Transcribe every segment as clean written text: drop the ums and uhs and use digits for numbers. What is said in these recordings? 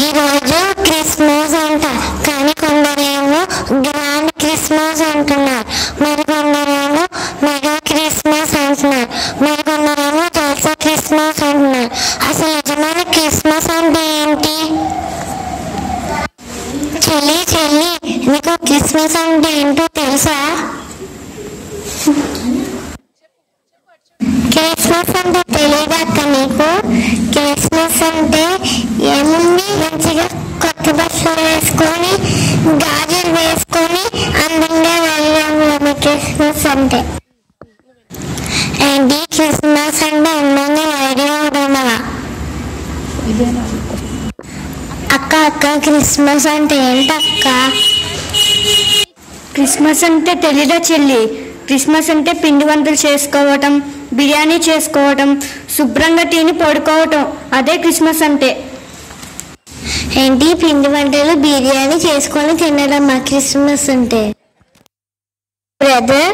ఈరోజు క్రిస్మస్ అంట, కానీ కొందరేమో గ్రాండ్ క్రిస్మస్ అంటున్నారు, మరి కొందరేమో మెగా క్రిస్మస్ అంటున్నారు, మరి కొందరేమో జల్సా క్రిస్మస్ అంటున్నారు. అసలు నిజమైన క్రిస్మస్ అంటే ఏంటి? చెల్లి నీకు క్రిస్మస్ అంటే ఏంటో తెలుసా? క్రిస్మస్ అంటే తెలియదక్క నీకు? క్రిస్మస్ అంటే ఏముంది, మంచిగా కొత్త బట్టలు వేసుకొని గాజులు వేసుకొని అందంగా వెళ్ళాము. క్రిస్మస్ అంటే ఏంటి? క్రిస్మస్ అంటే అందంగా ఐడియా ఉంటుందా అక్క? క్రిస్మస్ అంటే ఏంటక్క? క్రిస్మస్ అంటే తెలీదా చెల్లి? క్రిస్మస్ అంటే పిండి వంటలు చేసుకోవటం, బిర్యానీ చేసుకోవటం, శుభ్రంగా తిని పడుకోవటం, అదే క్రిస్మస్ అంటే. ఏంటి పిండి వంటలు బిర్యానీ చేసుకొని తినడం మా క్రిస్మస్ అంటే? Brother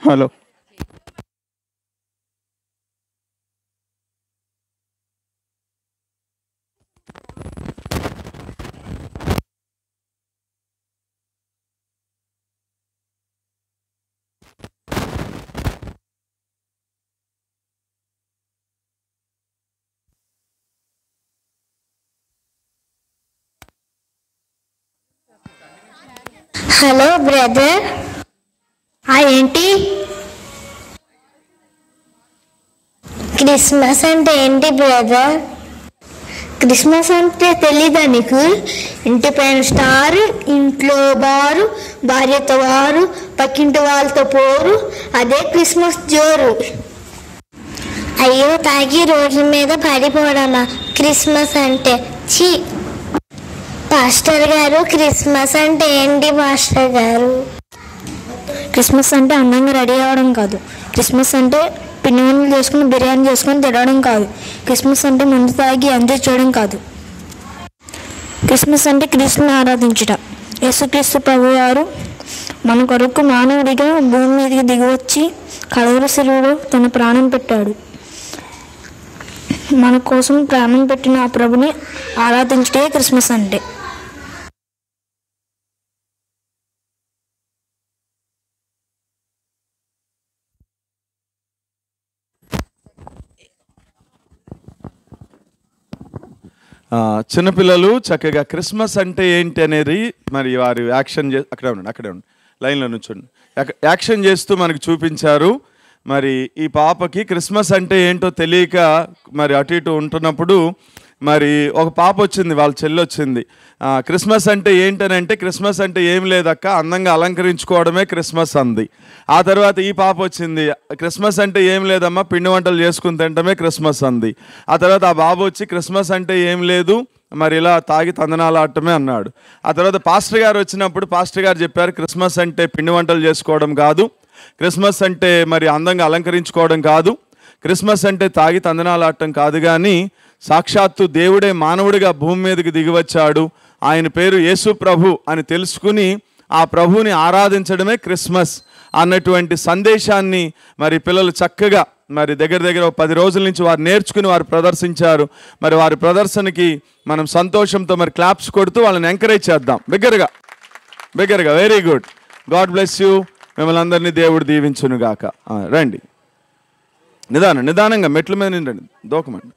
hello, hello brother. ఏంటి క్రిస్మస్ అంటే ఏంటి బ్రదర్? క్రిస్మస్ అంటే తెలీదా నీకు? ఇంటి పైన స్టారు, ఇంట్లో బారు, భార్యతో వారు, పక్కింటి వాళ్ళతో పోరు, అదే క్రిస్మస్ జోరు. అయ్యో తాగి రోడ్ల మీద పడిపోవడమా క్రిస్మస్ అంటే? ఛీ! పాస్టర్ గారు, క్రిస్మస్ అంటే ఏంటి పాస్టర్ గారు? క్రిస్మస్ అంటే అందంగా రెడీ అవ్వడం కాదు. క్రిస్మస్ అంటే పిండి వంటలు చేసుకుని బిర్యానీ చేసుకుని తినడం కాదు. క్రిస్మస్ అంటే మందు తాగి ఎంజాయ్ చేయడం కాదు. క్రిస్మస్ అంటే క్రీస్తుని ఆరాధించుట. యేసుక్రీస్తు ప్రభువారు మన కొరకు మానవుడిగా భూమి మీదకి దిగివచ్చి కలవరి శిలువలో తన ప్రాణం పెట్టాడు. మన కోసం ప్రాణం పెట్టిన ఆ ప్రభుని ఆరాధించుటే క్రిస్మస్ అంటే. చిన్నపిల్లలు చక్కగా క్రిస్మస్ అంటే ఏంటి అనేది మరి వారు యాక్షన్ అక్కడే ఉండి లైన్లో నుంచండి, యాక్షన్ చేస్తూ మనకు చూపించారు. మరి ఈ పాపకి క్రిస్మస్ అంటే ఏంటో తెలియక మరి అటు ఇటు ఉంటున్నప్పుడు మరి ఒక పాప వచ్చింది, వాళ్ళ చెల్లి వచ్చింది. క్రిస్మస్ అంటే ఏంటనంటే, క్రిస్మస్ అంటే ఏం లేదక్క, అందంగా అలంకరించుకోవడమే క్రిస్మస్ అంది. ఆ తర్వాత ఈ పాప వచ్చింది, క్రిస్మస్ అంటే ఏం లేదమ్మా, పిండి వంటలు చేసుకుని తింటమే క్రిస్మస్ అంది. ఆ తర్వాత ఆ బాబు వచ్చి క్రిస్మస్ అంటే ఏం లేదు, మరి ఇలా తాగి తందనాలు ఆడటమే అన్నాడు. ఆ తర్వాత పాస్టర్ గారు వచ్చినప్పుడు పాస్టర్ గారు చెప్పారు, క్రిస్మస్ అంటే పిండి వంటలు చేసుకోవడం కాదు, క్రిస్మస్ అంటే మరి అందంగా అలంకరించుకోవడం కాదు, క్రిస్మస్ అంటే తాగి తందనాలు ఆడటం కాదు, కానీ సాక్షాత్తు దేవుడే మానవుడిగా భూమి మీదకి దిగివచ్చాడు, ఆయన పేరు యేసు ప్రభు అని తెలుసుకుని ఆ ప్రభుని ఆరాధించడమే క్రిస్మస్ అన్నటువంటి సందేశాన్ని మరి పిల్లలు చక్కగా మరి దగ్గర 10 రోజుల నుంచి వారు నేర్చుకుని వారు ప్రదర్శించారు. మరి వారి ప్రదర్శనకి మనం సంతోషంతో మరి క్లాప్స్ కొడుతూ వాళ్ళని ఎంకరేజ్ చేద్దాం బిగ్గరగా. Very good, God bless you. మిమ్మల్ని అందరినీ దేవుడు దీవించునుగాక. రండి, నిదానంగా మెట్ల మీద రండి, దూకమండి.